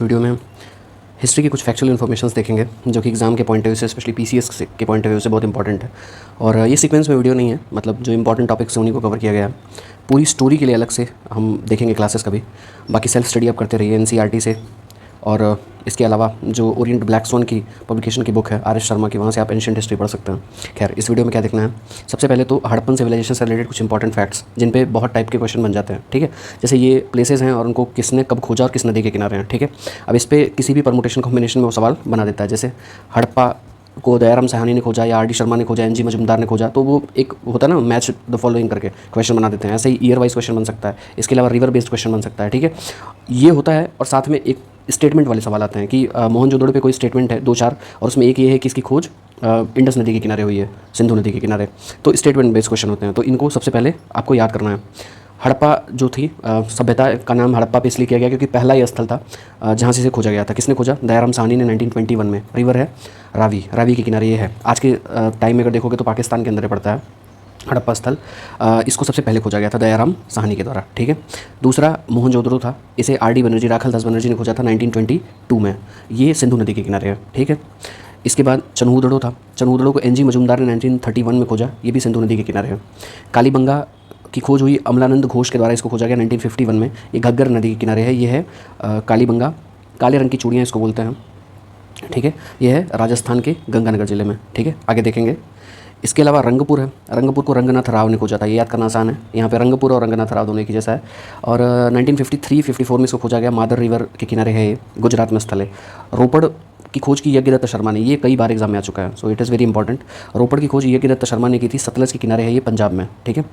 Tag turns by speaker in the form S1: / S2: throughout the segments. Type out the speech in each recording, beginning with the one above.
S1: Video में history की कुछ फैक्चुअल इन्फॉर्मेशंस देखेंगे जो कि एग्ज़ाम के पॉइंट ऑफ व्यू से, स्पेशली पीसीएस के पॉइंट ऑफ व्यू से बहुत इंपॉर्टेंट है। और ये सीक्वेंस में वीडियो नहीं है, मतलब जो इंपॉर्टेंट टॉपिक्स हैं उन्हीं को कवर किया गया है। पूरी स्टोरी के लिए अलग से हम देखेंगे क्लासेस कभी। बाकी सेल्फ स्टडी आप करते रहिए एनसीईआरटी से। और इसके अलावा जो ओरिएंट ब्लैकस्टोन की पब्लिकेशन की बुक है आर एस शर्मा की, वहाँ से आप एंशिएंट हिस्ट्री पढ़ सकते हैं। खैर, इस वीडियो में क्या देखना है, सबसे पहले तो हड़प्पन सिविलाइजेशन से रिलेटेड कुछ इंपॉर्टेंट फैक्ट्स जिन पे बहुत टाइप के क्वेश्चन बन जाते हैं। ठीक है, जैसे ये प्लेसेस हैं और उनको किसने कब खोजा और किस नदी के किनारे हैं। ठीक है, अब इस पर किसी भी परमुटेशन कॉम्बिनेशन में वो सवाल बना देता है। जैसे हड़प्पा को दयाराम साहनी ने खोजा या आर डी शर्मा ने खोजा, एन जी मजुमदार ने खोजा, तो वो एक होता है ना मैच द फॉलोइंग करके क्वेश्चन बना देते हैं। ऐसे ही ईयर वाइज क्वेश्चन बन सकता है। इसके अलावा रिवर बेस्ड क्वेश्चन बन सकता है। ठीक है, ये होता है। और साथ में एक स्टेटमेंट वाले सवाल आते हैं कि मोहनजोदड़ो पे कोई स्टेटमेंट है 2-4, और उसमें एक ये है कि इसकी खोज इंडस नदी के किनारे हुई है, सिंधु नदी के किनारे। तो स्टेटमेंट बेस्ड क्वेश्चन होते हैं, तो इनको सबसे पहले आपको याद करना है। हड़प्पा जो थी सभ्यता का नाम हड़प्पा पे इसलिए किया गया क्योंकि पहला ये स्थल था जहाँ से इसे खोजा गया था। किसने खोजा? दयाराम साहनी ने 1921 में। रिवर है रावी, रावी के किनारे ये है। आज के टाइम में अगर देखोगे तो पाकिस्तान के अंदर पड़ता है हड़प्पा स्थल। इसको सबसे पहले खोजा गया था दयाराम साहनी के द्वारा। ठीक है, दूसरा मोहनजोदड़ो था, इसे आर डी बनर्जी, राखल दास बनर्जी ने खोजा था 1922 में। ये सिंधु नदी के किनारे है। ठीक है, इसके बाद चन्हूदड़ो था, चन्हूदड़ो को एन जी मजुमदार ने 1931 में खोजा, ये भी सिंधु नदी के किनारे है। कालीबंगा की खोज हुई अमलानंद घोष के द्वारा, इसको खोजा गया 1951 में। ये घग्गर नदी के किनारे है। ये है कालीबंगा, काले रंग की चूड़ियाँ इसको बोलते हैं। ठीक है, ये है राजस्थान के गंगानगर जिले में। ठीक है, आगे देखेंगे। इसके अलावा रंगपुर है, रंगपुर को रंगनाथ राव ने खोजा था, ये याद करना आसान है। यहाँ पे रंगपुर और रंगनाथ राव दोनों एक ही जैसा है। और 1953-54 में इसको खोजा गया, मादर रिवर के किनारे है, ये गुजरात में स्थल है। रोपड़ की खोज की यज्ञदत्त शर्मा ने, ये कई बार एग्जाम में आ चुका है, so it is very important. Ropar की खोज यज्ञदत्त शर्मा ने की थी, सतलज के किनारे है ये, पंजाब में। ठीक है,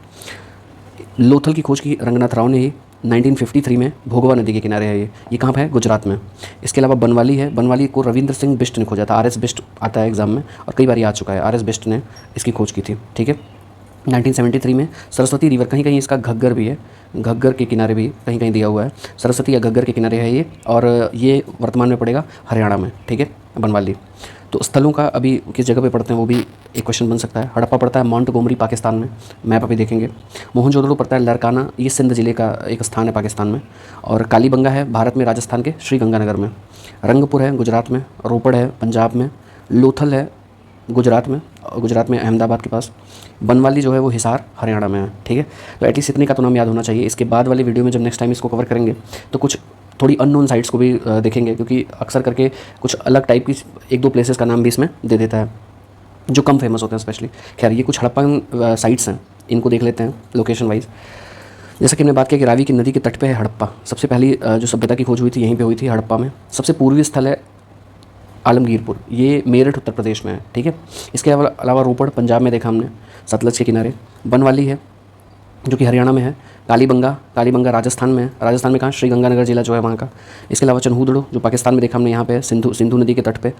S1: लोथल की खोज की रंगनाथ राव ने ही 1953 में, भोगवा नदी के किनारे है ये कहाँ पर है? गुजरात में। इसके अलावा बनवाली है, बनवाली को रविंद्र सिंह बिष्ट ने खोजा था। आर एस बिष्ट आता है एग्जाम में और कई बार ये आ चुका है, आर एस बिष्ट ने इसकी खोज की थी। ठीक है, 1973 में सरस्वती रिवर, कहीं कहीं इसका घग्गर भी है, घग्गर के किनारे भी कहीं कहीं दिया हुआ है, सरस्वती या घग्गर के किनारे है ये, और ये वर्तमान में पड़ेगा हरियाणा में। ठीक है, बनवाली। तो स्थलों का अभी किस जगह पे पड़ते हैं वो भी एक क्वेश्चन बन सकता है। हड़प्पा पड़ता है मोंटगोमरी पाकिस्तान में, मैप अभी देखेंगे। मोहनजोदड़ो पड़ता है लरकाना, ये सिंध जिले का एक स्थान है पाकिस्तान में। और कालीबंगा है भारत में, राजस्थान के श्रीगंगानगर में। रंगपुर है गुजरात में, रोपड़ है पंजाब में, लोथल है गुजरात में, गुजरात में अहमदाबाद के पास। बनवाली जो है वो हिसार हरियाणा में है। ठीक है, तो एटलीस्ट इतने का तो नाम याद होना चाहिए। इसके बाद वाली वीडियो में जब नेक्स्ट टाइम इसको कवर करेंगे तो कुछ थोड़ी अननोन साइट्स को भी देखेंगे, क्योंकि अक्सर करके कुछ अलग टाइप की 1-2 प्लेसेस का नाम भी इसमें दे देता है जो कम फेमस होते हैं स्पेशली। खैर, ये कुछ हड़प्पन साइट्स हैं, इनको देख लेते हैं लोकेशन वाइज। जैसा कि हमने बात किया कि रावी की नदी के तट पे है हड़प्पा। सबसे पहली जो सभ्यता की खोज हुई थी यहीं पे हुई थी, हड़प्पा में। सबसे पूर्वी स्थल है आलमगीरपुर, ये मेरठ उत्तर प्रदेश में है। ठीक है, इसके अलावा रोपड़ पंजाब में देखा हमने, सतलज के किनारे। बनवाली है जो कि हरियाणा में है। कालीबंगा, कालीबंगा राजस्थान में है, राजस्थान में कहाँ? श्रीगंगानगर जिला जो है वहाँ का। इसके अलावा चन्हूदड़ो जो पाकिस्तान में देखा हमने, यहाँ पे है, सिंधु नदी के तट पे।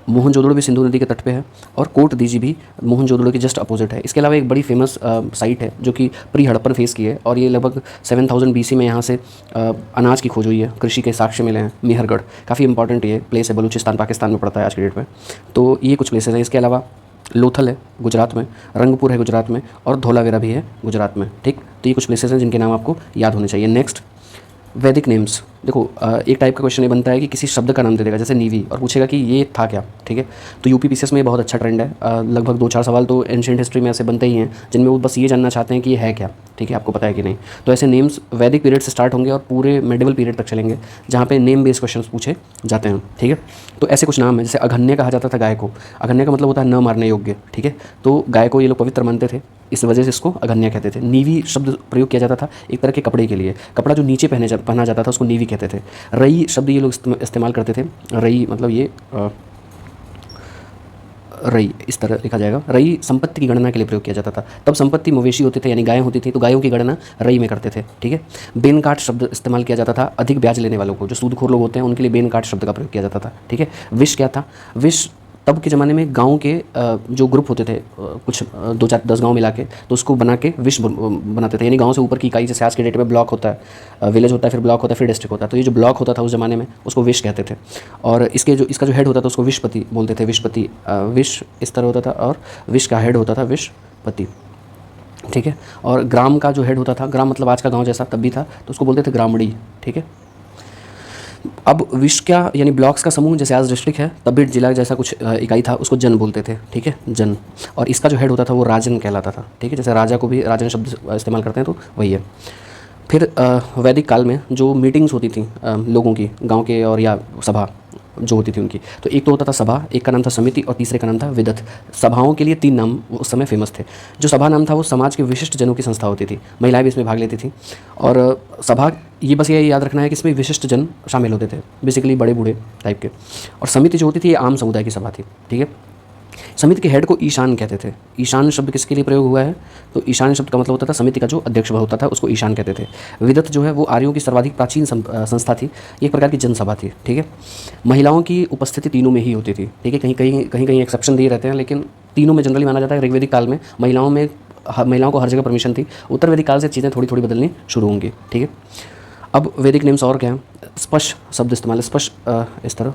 S1: मोहनजोदड़ो भी सिंधु नदी के तट पे है, और कोट दीजी भी मोहनजोदड़ो की जस्ट अपोजिट है। इसके अलावा एक बड़ी फेमस साइट है जो कि प्री हड़प्पन फेस की है, और ये लगभग 7000 BC में यहाँ से अनाज की खोज हुई है, कृषि के साक्ष्य मिले हैं। मेहरगढ़ काफ़ी इंपॉर्टेंट ये प्लेस है, बलूचिस्तान पाकिस्तान में पड़ता है आज की डेट में। तो ये कुछ प्लेसेस हैं। इसके अलावा लोथल है गुजरात में, रंगपुर है गुजरात में, और धोलावीरा भी है गुजरात में। ठीक, तो ये कुछ प्लेसेस हैं जिनके नाम आपको याद होने चाहिए। नेक्स्ट, वैदिक नेम्स। देखो एक टाइप का क्वेश्चन ये बनता है कि किसी शब्द का नाम दे देगा, जैसे नीवी, और पूछेगा कि ये था क्या। ठीक है, तो यूपी पीसीएस में ये बहुत अच्छा ट्रेंड है। लगभग 2-4 सवाल तो एंशिएंट हिस्ट्री में ऐसे बनते ही हैं जिनमें वो बस ये जानना चाहते हैं कि ये है क्या। ठीक है, आपको पता है कि नहीं। तो ऐसे नेम्स वैदिक पीरियड से स्टार्ट होंगे और पूरे मेडिवल पीरियड तक चलेंगे, जहाँ पे नेम बेस्ड क्वेश्चन पूछे जाते हैं। ठीक है, तो ऐसे कुछ नाम है, जैसे अघन्य कहा जाता था गाय को। अघन्य का मतलब होता है न मारने योग्य। ठीक है, तो गाय को ये लोग पवित्र मानते थे, इस वजह से इसको अघन्य कहते थे। नीवी शब्द प्रयोग किया जाता था एक तरह के कपड़े के लिए, कपड़ा जो नीचे पहना जाता था उसको नीवी कहते थे। रई शब्द ये लोग इस्तेमाल करते थे। रई मतलब ये रई इस तरह लिखा जाएगा। रई संपत्ति की गणना के लिए प्रयोग किया जाता था। तब संपत्ति मवेशी होते थे, यानी गायें होती थी, तो गायों की गणना रई में करते थे। ठीक है, बेनकाट शब्द इस्तेमाल किया जाता था अधिक ब्याज लेने वालों को, जो सूदखोर लोग होते हैं उनके लिए बेनकाट शब्द का प्रयोग किया जाता था। ठीक है, विष क्या था? विष तब के ज़माने में गाँव के जो ग्रुप होते थे, कुछ 2-4-10 गाँव मिला के, तो उसको बना के विश बनाते थे। यानी गाँव से ऊपर की इकाई, जैसे आज के डेट में ब्लॉक होता है, विलेज होता है, फिर ब्लॉक होता है, फिर डिस्ट्रिक्ट होता है। तो ये जो ब्लॉक होता था उस ज़माने में उसको विश कहते थे। और इसका जो हेड होता था उसको विशपति बोलते थे। विशपति, विश इस तरह होता था, और विश का हेड होता था विशपति। ठीक है। और ग्राम का जो हेड होता था, ग्राम मतलब आज का गांव जैसा तब भी था, तो उसको बोलते थे ग्रामड़ी, ठीक है। अब विश्व का यानी ब्लॉक्स का समूह, जैसे आज डिस्ट्रिक्ट है तब भी जिला जैसा कुछ इकाई था, उसको जन बोलते थे, ठीक है, जन। और इसका जो हेड होता था वो राजन कहलाता था, ठीक है। जैसे राजा को भी राजन शब्द इस्तेमाल करते हैं, तो वही है। फिर वैदिक काल में जो मीटिंग्स होती थी लोगों की, गांव के और या सभा जो होती थी उनकी, तो एक तो होता था सभा, एक का नाम था समिति और तीसरे का नाम था विदथ। सभाओं के लिए 3 नाम उस समय फेमस थे। जो सभा नाम था वो समाज के विशिष्ट जनों की संस्था होती थी, महिलाएं भी इसमें भाग लेती थी। और सभा, ये बस ये याद रखना है कि इसमें विशिष्ट जन शामिल होते थे, बेसिकली बड़े बूढ़े टाइप के। और समिति जो होती थी ये आम समुदाय की सभा थी, ठीक है। समिति के हेड को ईशान कहते थे। ईशान शब्द किसके लिए प्रयोग हुआ है, तो ईशान शब्द का मतलब होता था समिति का जो अध्यक्ष होता था उसको ईशान कहते थे। विदत जो है वो आर्यों की सर्वाधिक प्राचीन संस्था थी, एक प्रकार की जनसभा थी, ठीक है। महिलाओं की उपस्थिति तीनों में ही होती थी, ठीक है। कहीं एक्सेप्शन दिए रहते हैं, लेकिन तीनों में जनरली माना जाता है। ऋग्वेदिक काल में महिलाओं को हर जगह परमिशन थी। उत्तर वैदिक काल से चीज़ें थोड़ी थोड़ी बदलनी शुरू होंगी, ठीक है। अब वैदिक नेम्स और क्या है, स्पश शब्द इस्तेमाल, स्पश इस तरह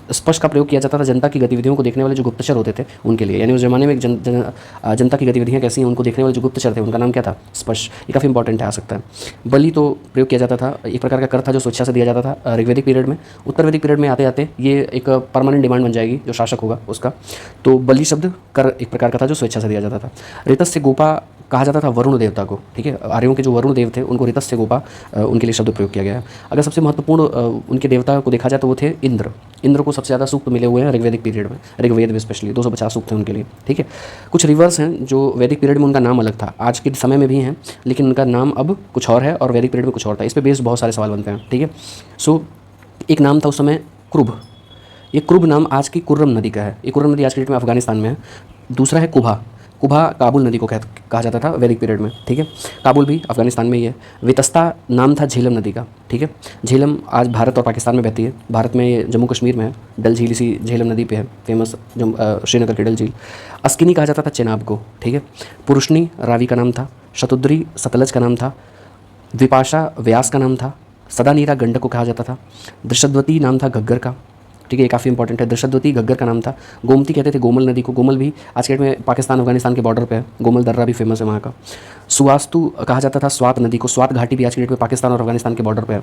S1: स्पष्ट का प्रयोग किया जाता था जनता की गतिविधियों को देखने वाले जो गुप्तचर होते थे उनके लिए। यानी उस जमाने में जनता की गतिविधियाँ कैसी हैं उनको देखने वाले जो गुप्तचर थे उनका नाम क्या था, स्पष्ट। ये काफ़ी इंपॉर्टेंट है, आ सकता है। बलि तो प्रयोग किया जाता था, एक प्रकार का कर था जो स्वेच्छा से दिया जाता था ऋग्वेदिक पीरियड में। उत्तर वैदिक पीरियड में आते आते ये एक परमानेंट डिमांड बन जाएगी जो शासक होगा उसका। तो बलि शब्द कर एक प्रकार का था जो स्वेच्छा से दिया जाता था। ऋतस्य गोपा कहा जाता था वरुण देवता को, ठीक है। आर्यों के जो वरुण देव थे उनको ऋतस्य गोपा उनके लिए शब्द प्रयोग किया गया है। अगर सबसे महत्वपूर्ण उनके देवता को देखा जाए तो वो थे इंद्र। इंद्र को सबसे ज़्यादा सूक्त मिले हुए हैं ऋग्वेदिक पीरियड में, ऋग्वेद में स्पेशली 250 सूक्त हैं उनके लिए, ठीक है। कुछ रिवर्स हैं जो वैदिक पीरियड में उनका नाम अलग था, आज के समय में भी हैं, लेकिन उनका नाम अब कुछ और है और वैदिक पीरियड में कुछ और था। इस पर बेस्ड बहुत सारे सवाल बनते हैं, ठीक है। सो एक नाम था उस समय क्रुभ। ये क्रुभ नाम आज की कुर्रम नदी का है। ये कुर्रम नदी आज के डेट में अफगानिस्तान में है। दूसरा है कुभा। कुभा काबुल नदी को कहा जाता था वैदिक पीरियड में, ठीक है। काबुल भी अफगानिस्तान में ही है। वितस्ता नाम था झेलम नदी का, ठीक है। झेलम आज भारत और पाकिस्तान में बहती है। भारत में ये जम्मू कश्मीर में है। डल झील इसी झेलम नदी पे है, फेमस श्रीनगर की डल झील। अस्किनी कहा जाता था चेनाब को, ठीक है। पुरुषनी रावी का नाम था। शतुद्री सतलज का नाम था। विपाशा व्यास का नाम था। सदानीरा गंडक को कहा जाता था। दृषद्वती नाम था घग्गर का, ठीक है। ये काफ़ी इंपॉर्टेंट है। दृषद्वती घग्गर का नाम था। गोमती कहते थे गोमल नदी को। गोमल भी आज के डेट में पाकिस्तान अफगानिस्तान के बॉर्डर पे है। गोमल दर्रा भी फेमस है वहाँ का। सुवास्तु कहा जाता था स्वात नदी को। स्वात घाटी भी आज के डेट में पाकिस्तान और अफगानिस्तान के बॉर्डर पे है।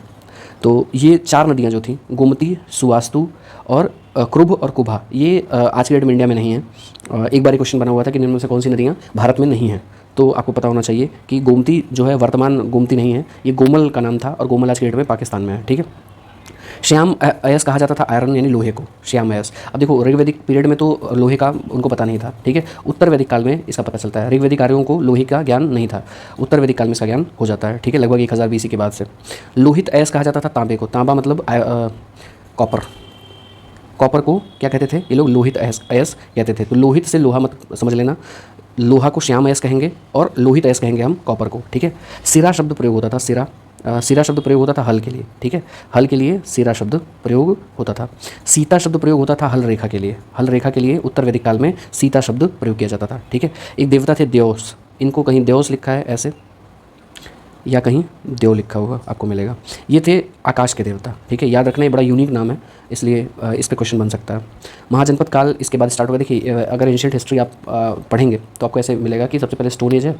S1: तो ये 4 नदियाँ जो थी, गोमती, सुवास्तु और क्रुभ और कुभा, ये आज के डेट में इंडिया में नहीं है। एक बार क्वेश्चन बना हुआ था कि इनमें से कौन सी नदियाँ भारत में नहीं हैं, तो आपको पता होना चाहिए कि गोमती जो है वर्तमान गोमती नहीं है, ये गोमल का नाम था और गोमल आज के डेट में पाकिस्तान में है, ठीक है। श्याम अयस कहा जाता था आयरन यानी लोहे को, श्याम अयस। अब देखो ऋग्वेदिक पीरियड में तो लोहे का उनको पता नहीं था, ठीक है। उत्तर वैदिक काल में इसका पता चलता है। ऋग्वेदिक आर्यों को लोहे का ज्ञान नहीं था, उत्तर वैदिक काल में इसका ज्ञान हो जाता है, ठीक है, लगभग 1000 BC के बाद से। लोहित अयस कहा जाता था तांबे को। तांबा मतलब कॉपर। कॉपर को क्या कहते थे ये लोग, लोहित अयस कहते थे। तो लोहित से लोहा मत समझ लेना, लोहा को श्याम अयस कहेंगे और लोहित अयस कहेंगे हम कॉपर को, ठीक है। सिरा शब्द प्रयोग होता था, सिरा सिरा शब्द प्रयोग होता था हल के लिए, ठीक है। हल के लिए सिरा शब्द प्रयोग होता था। सीता शब्द प्रयोग होता था हल रेखा के लिए। हल रेखा के लिए उत्तर वैदिक काल में सीता शब्द प्रयोग किया जाता था, ठीक है। एक देवता थे द्यौस। इनको कहीं द्यौस लिखा है ऐसे या कहीं देव लिखा होगा, आपको मिलेगा। ये थे आकाश के देवता, ठीक है। याद रखना, ये बड़ा यूनिक नाम है, इसलिए इस पर क्वेश्चन बन सकता है। महाजनपद काल इसके बाद स्टार्ट होगा। देखिए अगर एंशिएंट हिस्ट्री आप पढ़ेंगे तो आपको ऐसे मिलेगा कि सबसे पहले स्टोन एज है,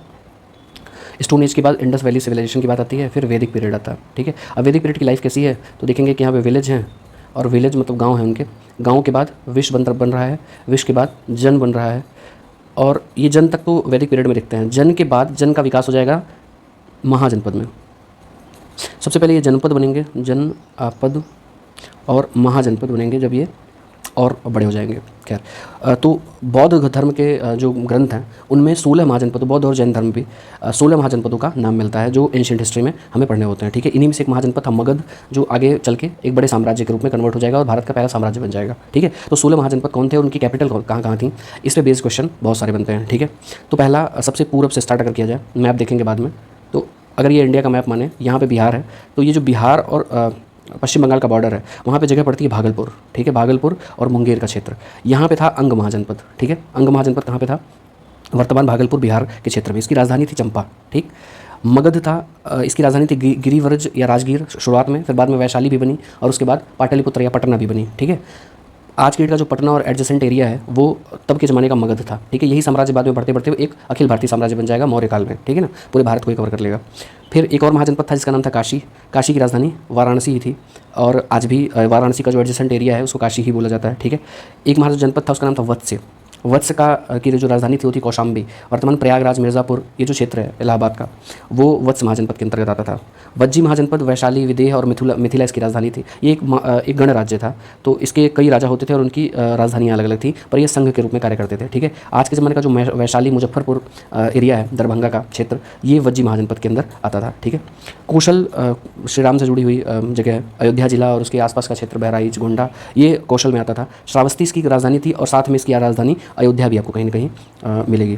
S1: स्टोन एज के बाद इंडस वैली सिविलाइजेशन की बात आती है, फिर वैदिक पीरियड आता है, ठीक है। अब वैदिक पीरियड की लाइफ कैसी है तो देखेंगे कि यहाँ पे विलेज हैं, और विलेज मतलब गांव है उनके। गांव के बाद विश्व बन रहा है, विश्व के बाद जन बन रहा है, और ये जन तक तो वैदिक पीरियड में दिखते हैं। जन के बाद जन का विकास हो जाएगा महाजनपद में। सबसे पहले ये जनपद बनेंगे, जनपद, और महाजनपद बनेंगे जब ये और बड़े हो जाएंगे। खैर तो बौद्ध धर्म के जो ग्रंथ हैं उनमें 16 महाजनपदों, बौद्ध और जैन धर्म भी 16 महाजनपदों का नाम मिलता है जो एंशिएंट हिस्ट्री में हमें पढ़ने होते हैं, ठीक है। इन्हीं में से एक महाजनपद था मगध, जो आगे चल के एक बड़े साम्राज्य के रूप में कन्वर्ट हो जाएगा और भारत का पहला साम्राज्य बन जाएगा, ठीक है। तो 16 महाजनपद कौन थे, उनकी कैपिटल कहाँ कहाँ थी, इस पर बेस्ड क्वेश्चन बहुत सारे बनते हैं, ठीक है। तो पहला सबसे पूर्व से स्टार्ट अगर किया जाए, मैप देखेंगे बाद में, तो अगर ये इंडिया का मैप माने, यहाँ पे बिहार है, तो ये जो बिहार और पश्चिम बंगाल का बॉर्डर है वहाँ पे जगह पड़ती है भागलपुर, ठीक है। भागलपुर और मुंगेर का क्षेत्र, यहाँ पे था अंग महाजनपद, ठीक है। अंग महाजनपद कहाँ पे था, वर्तमान भागलपुर बिहार के क्षेत्र में। इसकी राजधानी थी चंपा, ठीक। मगध था, इसकी राजधानी थी गिरिव्रज या राजगीर शुरुआत में, फिर बाद में वैशाली भी बनी और उसके बाद पाटलिपुत्र या पटना भी बनी, ठीक है। आज के डेट का जो पटना और एडजेसेंट एरिया है वो तब के ज़माने का मगध था, ठीक है। यही साम्राज्य बाद में बढ़ते बढ़ते एक अखिल भारतीय साम्राज्य बन जाएगा मौर्य काल में, ठीक है ना, पूरे भारत को ही कवर कर लेगा। फिर एक और महाजनपद था जिसका नाम था काशी। काशी की राजधानी वाराणसी ही थी, और आज भी वाराणसी का जो एडजेसेंट एरिया है उसको काशी ही बोला जाता है, ठीक है। एक महाजनपद था उसका नाम था वत्स्य। वत्स का की जो राजधानी थी वो थी कौशाम्बी। वर्तमान प्रयागराज, मिर्ज़ापुर, ये जो क्षेत्र है इलाहाबाद का, वो वत्स महाजनपद के अंतर्गत आता था। वज्जी महाजनपद वैशाली, विदेह और मिथिला इसकी राजधानी थी। ये एक गण राज्य था, तो इसके कई राजा होते थे और उनकी राजधानियाँ अलग अलग थी, पर ये संघ के रूप में कार्य करते थे, ठीक है। आज के ज़माने का जो वैशाली मुजफ्फरपुर एरिया है, दरभंगा का क्षेत्र, ये वज्जी महाजनपद के अंदर आता था, ठीक है। कौशल श्री राम से जुड़ी हुई जगह है। अयोध्या जिला और उसके आसपास का क्षेत्र, बहराइच, गोंडा, ये कौशल में आता था। श्रावस्ती इसकी राजधानी थी, और साथ में इसकी राजधानी अयोध्या भी आपको कहीं ना कहीं मिलेगी।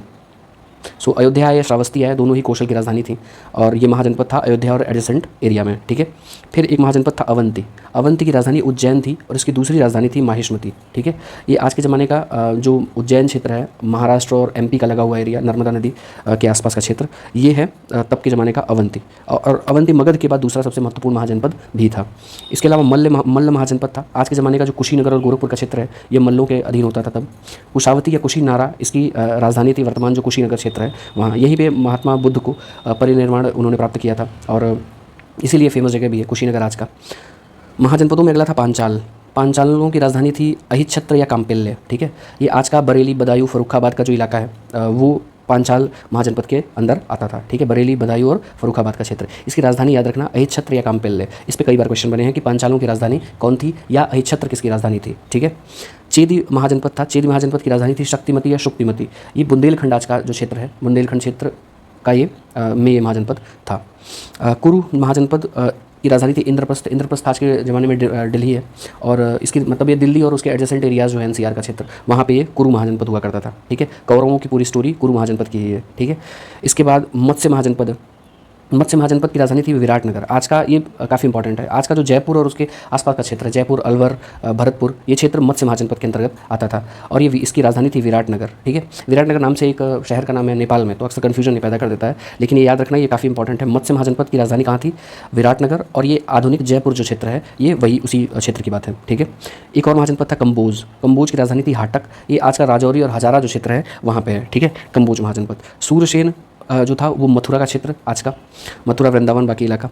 S1: सो अयोध्या है या श्रावस्ती है, दोनों ही कौशल की राजधानी थी, और ये महाजनपद था अयोध्या और एडजेसेंट एरिया में, ठीक है। फिर एक महाजनपद था अवंती। अवंती की राजधानी उज्जैन थी, और इसकी दूसरी राजधानी थी माहिष्मती, ठीक है। ये आज के ज़माने का जो उज्जैन क्षेत्र है, महाराष्ट्र और एमपी का लगा हुआ एरिया, नर्मदा नदी के आसपास का क्षेत्र, ये है तब के ज़माने का अवंती। और अवंती मगध के बाद दूसरा सबसे महत्वपूर्ण महाजनपद भी था। इसके अलावा मल्ल महाजनपद था। आज के ज़माने का जो कुशीनगर और गोरखपुर का क्षेत्र है, ये मल्लों के अधीन होता था तब। कुशावती या कुशीनारा इसकी राजधानी थी, वर्तमान जो कुशीनगर क्षेत्र है वहाँ। यहीं पे महात्मा बुद्ध को परिनिर्वाण उन्होंने प्राप्त किया था, और इसीलिए फेमस जगह भी है कुशीनगर आज का। महाजनपदों में अगला था पांचाल। पांचालों की राजधानी थी अहिच्छत्र या काम्पिल्य, ठीक है। ये आज का बरेली, बदायूं, फर्रुखाबाद का जो इलाका है वो पांचाल महाजनपद के अंदर आता था, ठीक है। बरेली, बदायूं और फर्रुखाबाद का क्षेत्र। इसकी राजधानी याद रखना अहिच्छत्र या काम्पिल्य। इस पर कई बार क्वेश्चन बने हैं कि पांचालों की राजधानी कौन थी या अहिच्छत्र किसकी राजधानी थी, ठीक है। चेदी महाजनपद था। चेदी महाजनपद की राजधानी थी शक्तिमती या शुक्तिमती। ये बुंदेलखंड आज का जो क्षेत्र है, बुंदेलखंड क्षेत्र का ये महाजनपद था। कुरु महाजनपद की राजधानी थी इंद्रप्रस्थ। इंद्रप्रस्थ आज के ज़माने में दिल्ली है, और इसकी मतलब ये दिल्ली और उसके एडजेसेंट एरियाज जो है एनसीआर का क्षेत्र, वहाँ पे ये कुरु महाजनपद हुआ करता था, ठीक है। कौरवों की पूरी स्टोरी कुरु महाजनपद की ही है, ठीक है। इसके बाद मत्स्य महाजनपद। मत्स्य महाजनपद की राजधानी थी विराटनगर। आज का ये काफ़ी इंपॉर्टेंट है। आज का जो जयपुर और उसके आसपास का क्षेत्र है, जयपुर, अलवर, भरतपुर, ये क्षेत्र मत्स्य महाजनपद के अंतर्गत आता था, और ये इसकी राजधानी थी विराटनगर, ठीक है। विराटनगर नाम से एक शहर का नाम है नेपाल में, तो अक्सर कन्फ्यूजन पैदा कर देता है, लेकिन ये याद रखना, ये काफ़ी इंपॉर्टेंट है। मत्स्य महाजनपद की राजधानी कहाँ थी? विराटनगर, और ये आधुनिक जयपुर जो क्षेत्र है ये वही उसी क्षेत्र की बात है, ठीक है। एक और महाजनपद था कंबोज। कंबोज की राजधानी थी हाटक। ये आज का राजौरी और हजारा जो क्षेत्र है वहाँ पे है, ठीक है, कंबोज महाजनपद। सूरसेन जो था वो मथुरा का क्षेत्र, आज का मथुरा, वृंदावन, बाकी इलाका।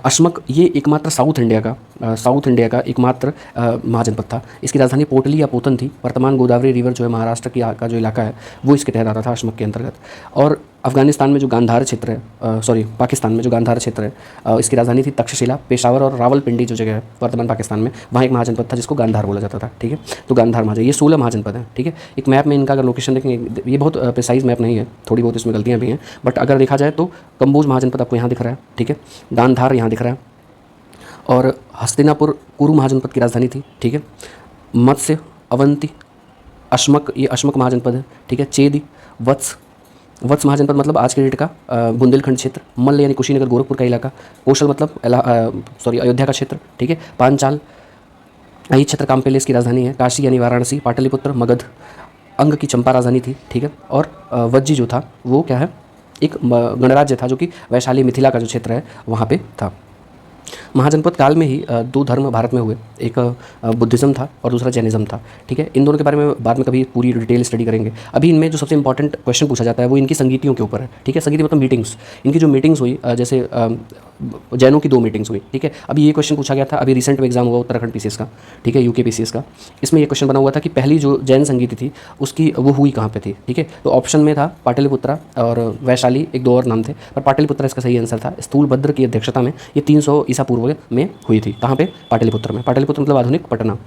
S1: अशमक ये एकमात्र साउथ इंडिया का एकमात्र महाजनपद था। इसकी राजधानी पोटली या पोतन थी। वर्तमान गोदावरी रिवर जो है महाराष्ट्र का जो इलाका है वो इसके तहत आता था, अशमक के अंतर्गत। और अफगानिस्तान में जो गांधार क्षेत्र है, पाकिस्तान में जो गांधार क्षेत्र है, इसकी राजधानी थी तक्षशिला। पेशावर और रावलपिंडी जो जगह है वर्तमान पाकिस्तान में, वहाँ एक महाजनपद था जिसको गांधार बोला जाता था, ठीक है। तो गांधार महाजन, ये 16 महाजनपद है, ठीक है। एक मैप में इनका अगर लोकेशन देखेंगे, ये बहुत प्रिसाइज मैप नहीं है, थोड़ी बहुत इसमें गलतियाँ भी हैं, बट अगर देखा जाए तो कंबोज महाजनपद आपको यहाँ दिख रहा है, ठीक है। गांधार यहाँ दिख रहा है, और हस्तिनापुर कुरु महाजनपद की राजधानी थी, ठीक है। मत्स्य, अवंती, अशमक, ये अशमक महाजनपद है, ठीक है। चेदी, वत्स महाजनपद मतलब आज के डेट का बुंदेलखंड क्षेत्र। मल्ल यानी कुशीनगर, गोरखपुर का इलाका। कौशल मतलब अयोध्या का क्षेत्र, ठीक है। पांचाल, अहिच्छत्र, काम्पेल्य इसकी राजधानी है। काशी यानी वाराणसी। पाटलिपुत्र, मगध, अंग की चंपा राजधानी थी, ठीक है। और वज्जी जो था वो क्या है, एक गणराज्य था जो कि वैशाली, मिथिला का जो क्षेत्र है वहाँ पे था। महाजनपद काल में ही दो धर्म भारत में हुए, एक बुद्धिज़्म था और दूसरा जैनिज़्म था, ठीक है। इन दोनों के बारे में बाद में कभी पूरी डिटेल स्टडी करेंगे। अभी इनमें जो सबसे इंपॉर्टेंट क्वेश्चन पूछा जाता है वो इनकी संगीतियों के ऊपर है, ठीक है। संगीति मतलब मीटिंग्स, इनकी जो मीटिंग्स हुई, जैसे जैनों की 2 मीटिंग्स हुई, ठीक है। अभी ये क्वेश्चन पूछा गया था, अभी रिसेंट में एग्जाम हुआ उत्तराखंड पीसीएस का, ठीक है, यूके पीसीएस का। इसमें ये क्वेश्चन बना हुआ था कि पहली जो जैन संगीति थी उसकी वो हुई कहाँ पे थी, ठीक है। तो ऑप्शन में था पाटलिपुत्रा और वैशाली, एक 2 और नाम थे, पर पाटलिपुत्रा इसका सही आंसर था। स्थूलभद्र की अध्यक्षता में ये 300 ईसा पूर्व में हुई थी। कहाँ पे? पाटलिपुत्र में। पाटलिपुत्र मतलब आधुनिक पटना।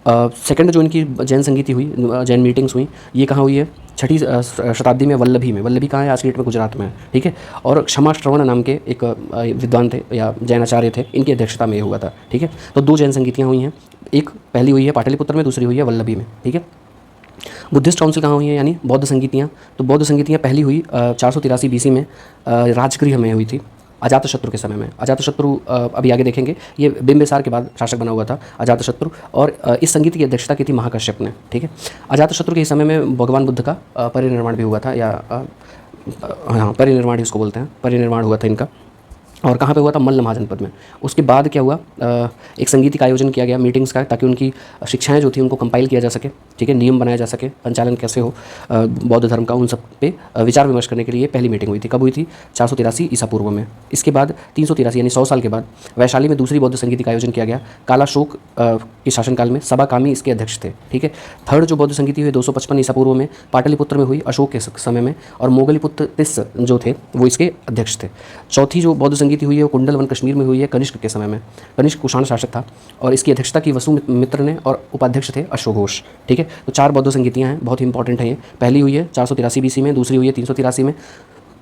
S1: सेकंड जो इनकी जैन संगीति हुई, जैन मीटिंग्स हुई, ये कहाँ हुई है? 6ठी शताब्दी में वल्लभी में। वल्लभी कहाँ है? आज की डेट में गुजरात में है, ठीक है। और क्षमा श्रवण नाम के एक विद्वान थे या जैन आचार्य थे, इनकी अध्यक्षता में ये हुआ था, ठीक है। तो 2 जैन संगीतियाँ हुई हैं, एक पहली हुई है पाटलिपुत्र में, दूसरी हुई है वल्लभी में, ठीक है। बुद्धिस्ट काउंसिल कहाँ हुई है, यानी बौद्ध संगीतियाँ? तो बौद्ध संगीतियाँ पहली हुई 483 बीसी में राजगृह में हुई थी, अजातशत्रु के समय में। अजातशत्रु अभी आगे देखेंगे, ये बिंबिसार के बाद शासक बना हुआ था अजातशत्रु, और इस संगीत की अध्यक्षता की थी महाकश्यप ने, ठीक है। अजातशत्रु के समय में भगवान बुद्ध का परिनिर्वाण भी हुआ था, या हाँ, परिनिर्वाण ही उसको बोलते हैं, परिनिर्वाण हुआ था इनका। और कहाँ पे हुआ था? मल्ल महाजनपद में। उसके बाद क्या हुआ? एक संगीत का आयोजन किया गया मीटिंग्स का, ताकि उनकी शिक्षाएं जो थी उनको कंपाइल किया जा सके, ठीक है, नियम बनाया जा सके, संचालन कैसे हो बौद्ध धर्म का, उन सब पे विचार विमर्श करने के लिए पहली मीटिंग हुई थी। कब हुई थी? 483 ईसा पूर्व में। इसके बाद 383 यानी 100 साल के बाद वैशाली में दूसरी बौद्ध संगीत का आयोजन किया गया। कालाशोक के शासनकाल में सभा कामी इसके अध्यक्ष थे, ठीक है। थर्ड जो बौद्ध संगीति हुई 255 ईसा पूर्व में पाटलिपुत्र में हुई अशोक के समय में, और मोगलीपुत्र तिस्स जो थे वो इसके अध्यक्ष थे। चौथी जो बौद्ध संगीति हुई है वो कुंडलवन कश्मीर में हुई है कनिष्क के समय में। कनिष्क कुषाण शासक था और इसकी अध्यक्षता की वसुमित्र ने, और उपाध्यक्ष थे अशोक घोष, ठीक है। तो 4 बौद्ध संगीतियाँ हैं, बहुत ही इंपॉर्टेंट है ये। पहली हुई है 483 BC में, दूसरी हुई है 383 में,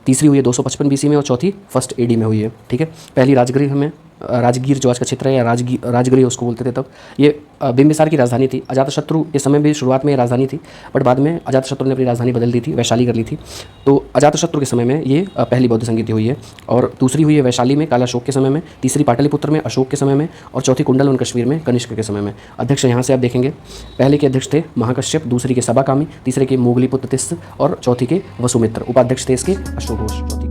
S1: तीसरी हुई है 255 BC में, और चौथी 1st AD में हुई है, ठीक है। पहली राजगृह में, राजगीर जो आज का क्षेत्र है, या राजगृह उसको बोलते थे तब, ये बिंबिसार की राजधानी थी। अजातशत्रु के समय भी शुरुआत में ये राजधानी थी, बट बाद में अजातशत्रु ने अपनी राजधानी बदल दी थी, वैशाली कर ली थी। तो अजातशत्रु के समय में ये पहली बौद्ध संगीति हुई है, और दूसरी हुई है वैशाली में कालाशोक के समय में, तीसरी पाटलिपुत्र में अशोक के समय में, और चौथी कुंडलवन कश्मीर में कनिष्क के समय में। अध्यक्ष यहाँ से आप देखेंगे, पहले के अध्यक्ष थे महाकश्यप, दूसरे के सभाकामी, तीसरे के मोगलीपुत्र तिस्स, और चौथी के वसुमित्र। उपाध्यक्ष थे इसके अशोक घोष।